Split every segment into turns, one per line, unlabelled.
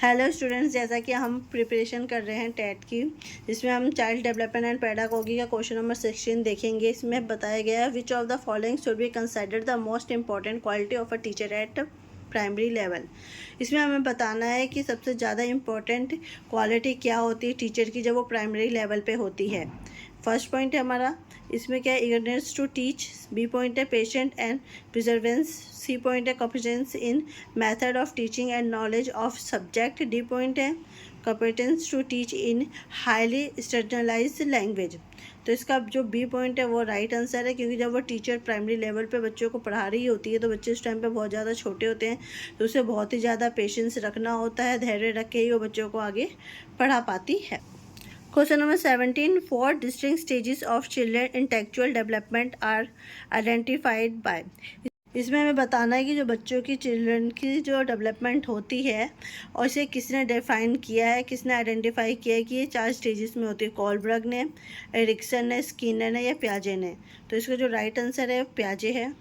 Hello students, जैसा कि हम प्रिपरेशन कर रहे हैं टेट की, जिसमें हम चाइल्ड डेवलपमेंट एंड पेडागोगी का क्वेश्चन नंबर 16 देखेंगे। इसमें बताया गया है which of the following should be considered the most important quality of a teacher at primary level. इसमें हमें बताना है कि सबसे ज़्यादा इम्पॉर्टेंट क्वालिटी क्या होती है टीचर की जब वो प्राइमरी लेवल पे होती है। फर्स्ट पॉइंट है हमारा, इसमें क्या है, eagerness to teach. B point है patient and perseverance. C point है competence in method of teaching and knowledge of subject. D point है competence to teach in highly standardized language. तो इसका जो बी पॉइंट है वो राइट आंसर है, क्योंकि जब वो टीचर प्राइमरी लेवल पे बच्चों को पढ़ा रही होती है तो बच्चे उस टाइम पे बहुत ज़्यादा छोटे होते हैं, तो उसे बहुत ही ज़्यादा पेशेंस रखना होता है, धैर्य रख के ही वो बच्चों को आगे पढ़ा पाती है। Question number 17, 4 distinct stages of children intellectual development are identified by। इसमें हमें बताना है कि जो बच्चों की चिल्ड्रन की जो डेवलपमेंट होती है और इसे किसने डिफाइन किया है, किसने आइडेंटिफाई किया है कि ये 4 स्टेजेस में होती है। कॉलबर्ग ने, एरिक्सन ने, स्किनर ने या पियाजे ने। तो इसका जो राइट आंसर है पियाजे है।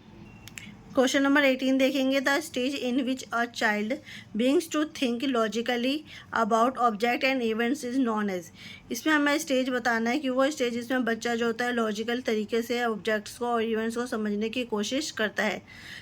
क्वेश्चन नंबर 18 देखेंगे, the stage in which a child begins to think logically about object and events is known as. इसमें हमें स्टेज बताना है कि वो स्टेज जिसमें बच्चा जो होता है लॉजिकल तरीके से ऑब्जेक्ट्स को और इवेंट्स को समझने की कोशिश करता है।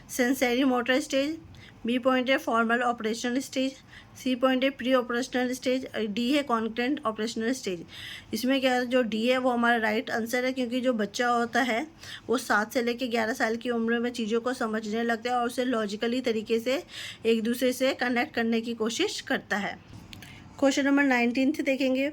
Sensory motor stage. B point है formal operational stage. C point है प्री ऑपरेशनल स्टेज। डी है कॉन्टेंट ऑपरेशनल स्टेज। इसमें क्या है, जो डी है वो हमारा राइट आंसर है, क्योंकि जो बच्चा होता है वो 7 से लेकर 11 साल की उम्र में चीज़ों को समझने लगता है और उसे लॉजिकली तरीके से एक दूसरे से कनेक्ट करने की कोशिश करता है। क्वेश्चन नंबर 19 देखेंगे,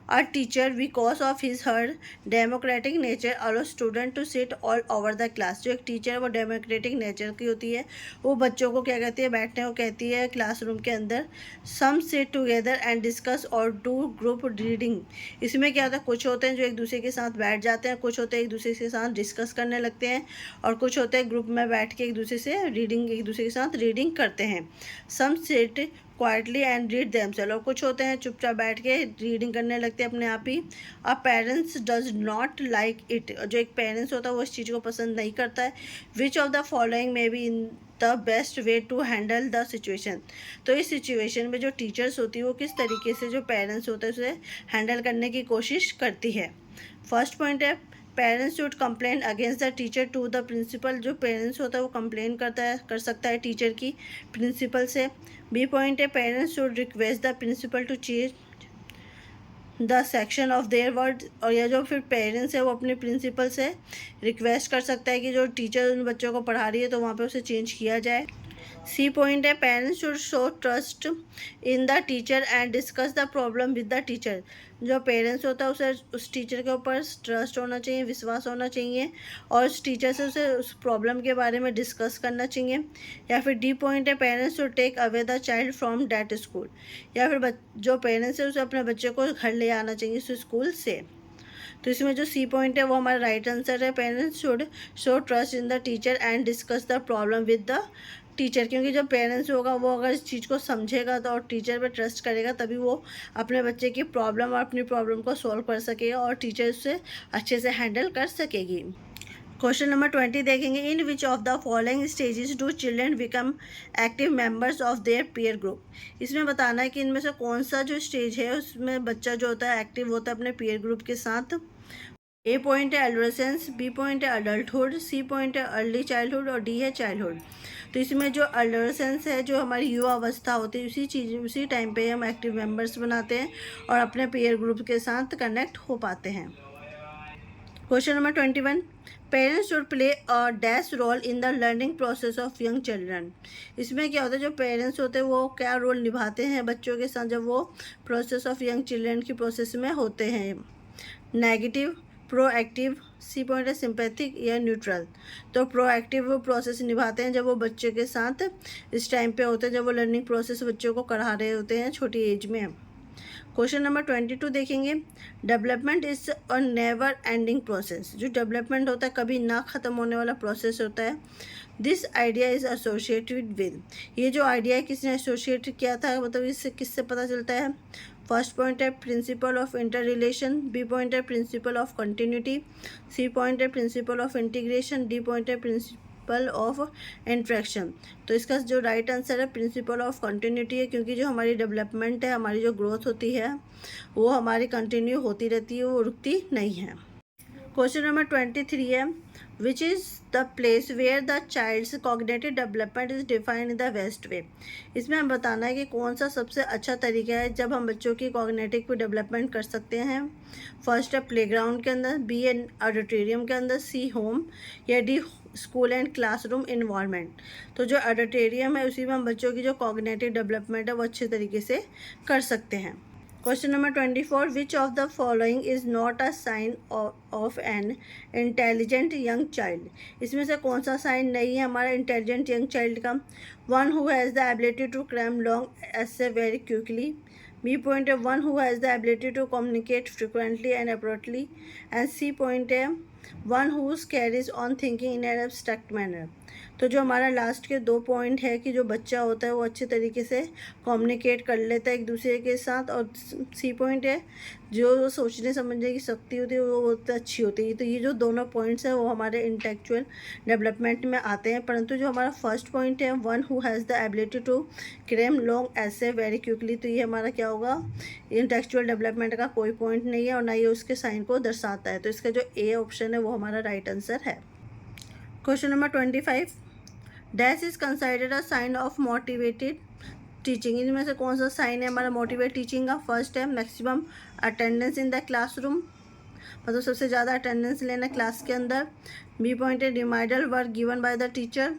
A teacher, because of his her democratic nature, allows student to sit all over the class। जो एक टीचर है वो डेमोक्रेटिक नेचर की होती है, वो बच्चों को क्या कहती है, बैठने को कहती है क्लासरूम के अंदर। सम सिट टुगेदर एंड डिस्कस और डू ग्रुप रीडिंग। इसमें क्या होता है, कुछ होते हैं जो एक दूसरे के साथ बैठ जाते हैं, कुछ होते हैं एक दूसरे के साथ डिस्कस करने लगते हैं, और कुछ होते हैं ग्रुप में बैठ के एक दूसरे से रीडिंग, एक दूसरे के साथ रीडिंग करते हैं। Some sit quietly and read themselves. और कुछ होते हैं चुपचाप बैठ के रीडिंग करने लगते हैं अपने आप ही। A parents does not like it. जो एक पेरेंट्स होता है वो इस चीज़ को पसंद नहीं करता है। Which of the following may be in the best way to handle the situation. तो इस सिचुएशन में जो टीचर्स होती है वो किस तरीके से जो पेरेंट्स होता है उसे हैंडल करने की कोशिश करती है। फर्स्ट पॉइंट है parents should complain against the teacher to the principal. जो पेरेंट्स होता है वो कंप्लेन कर सकता है टीचर की प्रिंसिपल से। बी पॉइंट है parents should request the principal to change the section of their ward. और यह जो फिर पेरेंट्स है वो अपने प्रिंसिपल से रिक्वेस्ट कर सकता है कि जो टीचर उन बच्चों को पढ़ा रही है तो वहाँ पे उसे चेंज किया जाए। सी पॉइंट है parents should show trust in the teacher and discuss the problem with the teacher. जो पेरेंट्स होता है उसे उस टीचर के ऊपर ट्रस्ट होना चाहिए, विश्वास होना चाहिए, और उस टीचर से उसे उस प्रॉब्लम के बारे में डिस्कस करना चाहिए। या फिर डी पॉइंट है parents should take away the child from that school. या फिर जो पेरेंट्स है उसे अपने बच्चे को घर ले आना चाहिए उस स्कूल से। तो इसमें जो सी पॉइंट है वो हमारा राइट आंसर है, parents should show trust in the teacher and discuss the problem with the teacher. क्योंकि जो पेरेंट्स होगा वो अगर इस चीज़ को समझेगा तो और टीचर पे ट्रस्ट करेगा तभी वो अपने बच्चे की प्रॉब्लम और अपनी प्रॉब्लम को सॉल्व कर सकेगा और टीचर से अच्छे से हैंडल कर सकेगी। क्वेश्चन नंबर 20 देखेंगे, in which of the following stages do children become active members of their peer group. इसमें बताना है कि इनमें से कौन सा जो स्टेज है उसमें बच्चा जो होता है एक्टिव होता है अपने पीयर ग्रुप के साथ। ए पॉइंट है एडोलेसेंस, बी पॉइंट है अडल्टहुड, सी पॉइंट है अर्ली चाइल्डहुड और डी है चाइल्डहुड। तो इसमें जो एडोलेसेंस है जो हमारी युवा अवस्था होती है उसी टाइम पे हम एक्टिव मेंबर्स बनाते हैं और अपने पीयर ग्रुप के साथ कनेक्ट हो पाते हैं। Question number 21, parents should play a dash role in the learning process of young children. इसमें क्या होता है, जो पेरेंट्स होते हैं वो क्या रोल निभाते हैं बच्चों के साथ जब वो प्रोसेस ऑफ यंग चिल्ड्रन की प्रोसेस में होते हैं। नेगेटिव, प्रोएक्टिव, सी पॉइंट है सिंपैथिक या न्यूट्रल। तो प्रोएक्टिव वो प्रोसेस निभाते हैं जब वो बच्चे के साथ इस टाइम पे होते हैं जब वो लर्निंग प्रोसेस बच्चों को करा रहे होते हैं छोटी एज में। क्वेश्चन नंबर 22 देखेंगे, development is a never ending process. जो डेवलपमेंट होता है कभी ना ख़त्म होने वाला प्रोसेस होता है। This idea is associated with. ये जो आइडिया किसने एसोसिएट किया था, मतलब इससे किससे पता चलता है। फर्स्ट पॉइंट है principle of inter relation, B point है principle of continuity, C point है principle of integration, D point है प्रिंसिपल ऑफ इंट्रैक्शन। तो इसका जो राइट आंसर है प्रिंसिपल ऑफ कंटिन्यूटी है, क्योंकि जो हमारी डेवलपमेंट है, हमारी जो ग्रोथ होती है वो हमारी कंटिन्यू होती रहती है, वो रुकती नहीं है। क्वेश्चन नंबर 23 है, which is the place where the child's cognitive development is defined in the best way. इसमें हम बताना है कि कौन सा सबसे अच्छा तरीका है जब हम बच्चों की कॉग्निटिव डेवलपमेंट कर सकते हैं। फर्स्ट है प्लेग्राउंड के अंदर, बी ऑडिटोरियम के अंदर, सी होम, या D school and classroom environment. तो जो ऑडिटोरियम है उसी में हम बच्चों की जो कॉग्निटिव डेवलपमेंट है वो अच्छे तरीके से कर सकते हैं। Question number 24, which of the following is not a sign of an intelligent young child. इसमें से कौन सा साइन नहीं है हमारा इंटेलिजेंट यंग चाइल्ड का। One who has the ability to cram long essay very quickly. B point है one who has the ability to communicate frequently and appropriately. And C point है one whose carries on thinking in an abstract manner. तो जो हमारा last के 2 point है कि जो बच्चा होता है वो अच्छे तरीके से कम्युनिकेट कर लेता है एक दूसरे के साथ, और सी पॉइंट है जो सोचने समझने की शक्ति होती है वो बहुत अच्छी होती है। तो ये जो दोनों पॉइंट्स हैं वो हमारे इंटेलेक्चुअल डेवलपमेंट में आते हैं, परंतु जो हमारा फर्स्ट पॉइंट है one who has the ability to cram long essays very quickly, तो ये हमारा क्या होगा, इंटेलेक्चुअल डेवलपमेंट का कोई पॉइंट नहीं है और ना ये उसके साइन को दर्शाता है। तो इसका जो ए ऑप्शन है वो हमारा राइट आंसर है। Question number 25, dash is considered a sign of motivated teaching. इनमें से कौन सा साइन है हमारा मोटिवेट टीचिंग का। फर्स्ट है maximum attendance in the classroom, मतलब सबसे ज़्यादा अटेंडेंस लेना क्लास के अंदर। बी पॉइंट है reminder work given by the teacher.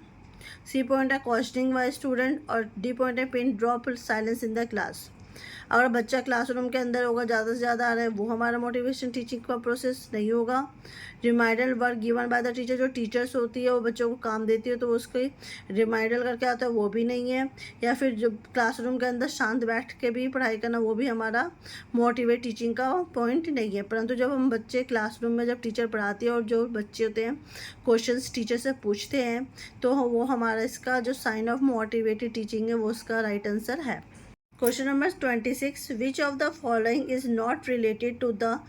C point है क्वेश्चनिंग बाय स्टूडेंट। और डी पॉइंट है pin drop silence in the class. अगर बच्चा क्लासरूम के अंदर होगा, ज़्यादा से ज़्यादा आ रहा है, वो हमारा मोटिवेशन टीचिंग का प्रोसेस नहीं होगा। Reminder work given by the teacher, जो टीचर्स होती है वो बच्चों को काम देती है तो उसको रिमाइंडर करके आता है, वो भी नहीं है। या फिर जो क्लासरूम के अंदर शांत बैठ के भी पढ़ाई करना, वो भी हमारा मोटिवेट टीचिंग का पॉइंट नहीं है। परंतु जब हम बच्चे क्लासरूम में जब टीचर पढ़ाती है और जो बच्चे होते हैं क्वेश्चंस टीचर से पूछते हैं, तो वो हमारा इसका जो साइन ऑफ मोटिवेटेड टीचिंग है वो उसका राइट आंसर है। Question number 26, which of the following is not related to the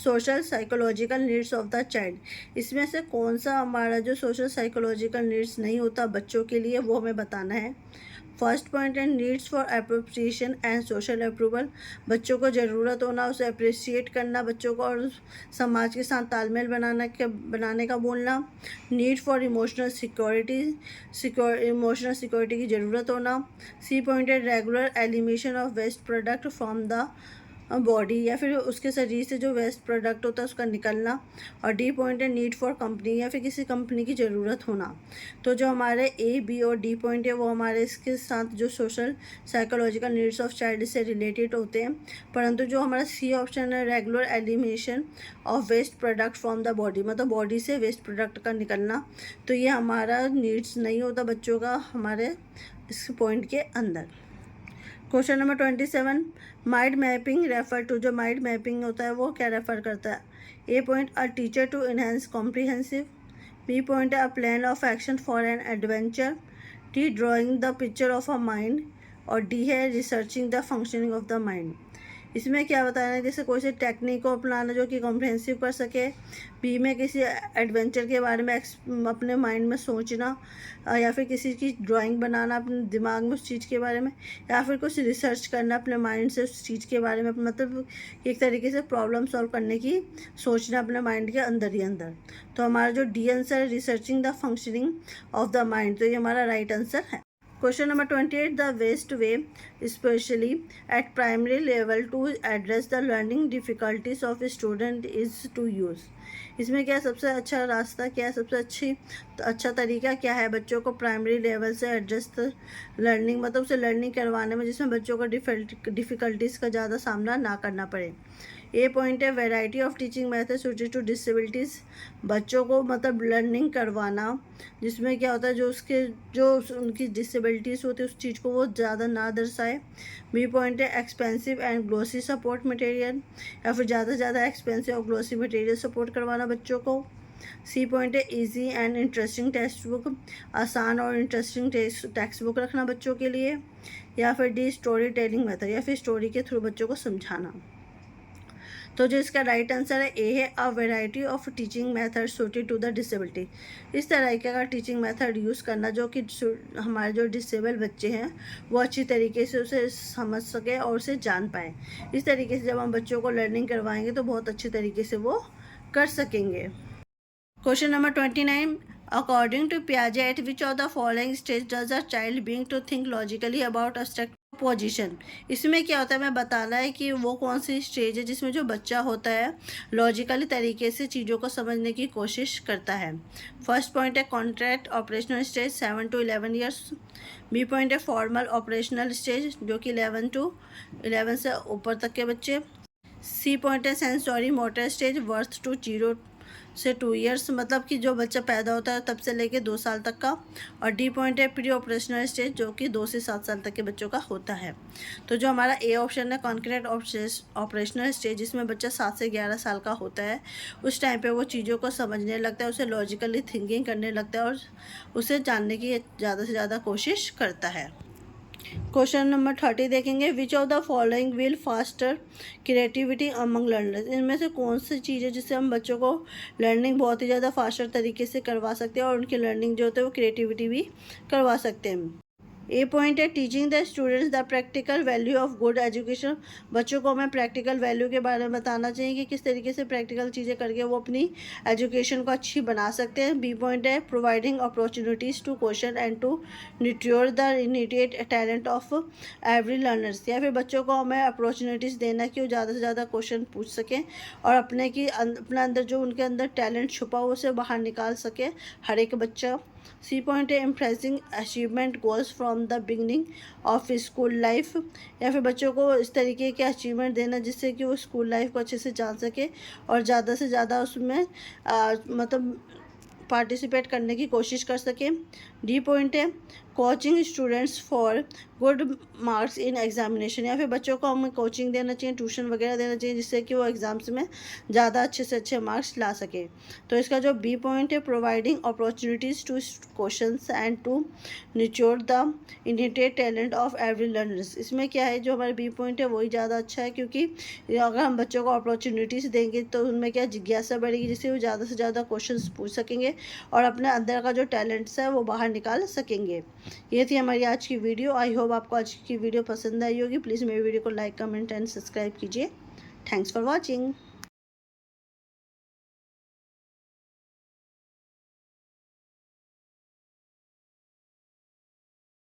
social psychological needs of the child. इसमें से कौन सा हमारा जो सोशल साइकोलॉजिकल नीड्स नहीं होता बच्चों के लिए, वो हमें बताना है। फर्स्ट पॉइंट है needs for appropriation and social approval, बच्चों को ज़रूरत होना, उसे अप्रिशिएट करना बच्चों को और समाज के साथ तालमेल बनाने का बोलना। नीड फॉर इमोशनल सिक्योरिटी की ज़रूरत होना। सी पॉइंट है regular elimination of waste product from the body, या फिर उसके शरीर से जो वेस्ट प्रोडक्ट होता है उसका निकलना। और डी पॉइंट है नीड फॉर कंपनी, या फिर किसी कंपनी की ज़रूरत होना। तो जो हमारे ए, बी और डी पॉइंट है वो हमारे इसके साथ जो social psychological needs of child से रिलेटेड होते हैं। परंतु जो हमारा सी ऑप्शन है regular elimination of waste product from the body, मतलब बॉडी से वेस्ट प्रोडक्ट का निकलना, तो ये हमारा नीड्स नहीं होता बच्चों का हमारे इस पॉइंट के अंदर। Question number 27, mind mapping refer to, जो माइंड मैपिंग होता है वो क्या रेफर करता है। A point a teacher to enhance comprehensive. B point है a plan of action for an adventure. D drawing the picture of a mind. और D है researching the functioning of the mind. इसमें क्या बताना है, जैसे कोई से टेक्निक को अपनाना जो कि कॉम्प्रिहेंसिव कर सके। बी में किसी एडवेंचर के बारे में अपने माइंड में सोचना, या फिर किसी की ड्राइंग बनाना अपने दिमाग में उस चीज़ के बारे में, या फिर कुछ रिसर्च करना अपने माइंड से उस चीज़ के बारे में, मतलब एक तरीके से प्रॉब्लम सॉल्व करने की सोचना अपने माइंड के अंदर ही अंदर। तो हमारा जो डी आंसर है researching the functioning of the mind, तो ये हमारा राइट आंसर है। Question number 28, the best way specially at primary level to address the learning difficulties of student is to use. इसमें क्या सबसे अच्छा रास्ता क्या है, सबसे अच्छा तरीका क्या है बच्चों को प्राइमरी लेवल से एड्रेस द लर्निंग, मतलब उसे लर्निंग करवाने में जिसमें बच्चों को डिफ़िकल्टीज़ का ज़्यादा सामना ना करना पड़े। ए पॉइंट है variety of teaching method suited to disabilities, बच्चों को मतलब लर्निंग करवाना जिसमें क्या होता है जो उनकी डिसेबिलिटीज़ होती है उस चीज़ को वो ज़्यादा ना दर्शाए। बी पॉइंट है expensive and glossy support material, या फिर ज़्यादा से ज़्यादा एक्सपेंसिव और ग्लोसी मटेरियल सपोर्ट करवाना बच्चों को। सी पॉइंट है easy and interesting text book, आसान और इंटरेस्टिंग टेक्स्ट बुक रखना बच्चों के लिए। या फिर डी स्टोरी टेलिंग मेथड, या फिर स्टोरी के थ्रू बच्चों को समझाना। तो जो इसका राइट आंसर है ए है, a variety of teaching method suited to the disability. इस तरह का टीचिंग मेथड यूज़ करना जो कि हमारे जो डिसेबल बच्चे हैं वो अच्छी तरीके से उसे समझ सके और उसे जान पाएँ। इस तरीके से जब हम बच्चों को लर्निंग करवाएंगे तो बहुत अच्छी तरीके से वो कर सकेंगे। क्वेश्चन नंबर 29, अकॉर्डिंग टू पियाजे at which of the following stage does a child being to think logically about abstract position. इसमें क्या होता है, मैं बताना है कि वो कौन सी स्टेज है जिसमें जो बच्चा होता है लॉजिकली तरीके से चीज़ों को समझने की कोशिश करता है। फर्स्ट पॉइंट है concrete operational stage 7 to 11 years. B point है फॉर्मल ऑपरेशनल स्टेज जो कि 11 to 11 से ऊपर तक के बच्चे। सी पॉइंट है sensory motor stage birth to 0 से 2 ईयर्स, मतलब कि जो बच्चा पैदा होता है तब से लेके 2 साल तक का। और डी पॉइंट है प्री ऑपरेशनल स्टेज जो कि 2 से 7 साल तक के बच्चों का होता है। तो जो हमारा ए ऑप्शन है कॉन्क्रीट ऑपरेशनल स्टेज, जिसमें बच्चा 7 से 11 साल का होता है, उस टाइम पे वो चीज़ों को समझने लगता है, उसे लॉजिकली थिंकिंग करने लगता है और उसे जानने की ज़्यादा से ज़्यादा कोशिश करता है। क्वेश्चन नंबर 30 देखेंगे, विच of the following will faster creativity among learners. इनमें से कौन सी चीज़ है जिससे हम बच्चों को लर्निंग बहुत ही ज़्यादा फास्टर तरीके से करवा सकते हैं और उनकी लर्निंग जो होती है वो क्रिएटिविटी भी करवा सकते हैं। ए पॉइंट है teaching the students the practical value of good education. बच्चों को हमें प्रैक्टिकल वैल्यू के बारे में बताना चाहिए कि किस तरीके से प्रैक्टिकल चीज़ें करके वो अपनी एजुकेशन को अच्छी बना सकते हैं। बी पॉइंट है providing opportunities to question and to nurture the initiate talent of every learners. या फिर बच्चों को हमें अपॉर्चुनिटीज़ देना कि वो ज़्यादा से ज़्यादा क्वेश्चन पूछ सकें और अपने अंदर जो उनके अंदर टैलेंट छुपा हो उसे बाहर निकाल सके हर एक बच्चा। सी पॉइंट है impressing achievement goals from the beginning of school life. या फिर बच्चों को इस तरीके के अचीवमेंट देना जिससे कि वो स्कूल लाइफ को अच्छे से जान सके और ज़्यादा से ज़्यादा उसमें मतलब पार्टिसिपेट करने की कोशिश कर सकें। डी पॉइंट है coaching students for good marks in examination. या फिर बच्चों को हमें कोचिंग देना चाहिए, ट्यूशन वगैरह देना चाहिए जिससे कि वो एग्ज़ाम्स में ज़्यादा अच्छे से अच्छे मार्क्स ला सके। तो इसका जो बी पॉइंट है providing opportunities to questions and to nurture the innate talent of every learners. इसमें क्या है, जो हमारा बी पॉइंट है वही ज़्यादा अच्छा है क्योंकि अगर हम बच्चों को अपॉर्चुनिटीज़ देंगे तो उनमें क्या जिज्ञासा बढ़ेगी जिससे वो ज़्यादा से ज़्यादा क्वेश्चन पूछ सकेंगे और अपने अंदर का जो टैलेंट्स है वो बाहर निकाल सकेंगे। ये थी हमारी आज की वीडियो। आई होप आपको आज की वीडियो पसंद आई होगी। प्लीज़ मेरी वीडियो को लाइक कमेंट एंड सब्सक्राइब कीजिए। Thanks for watching.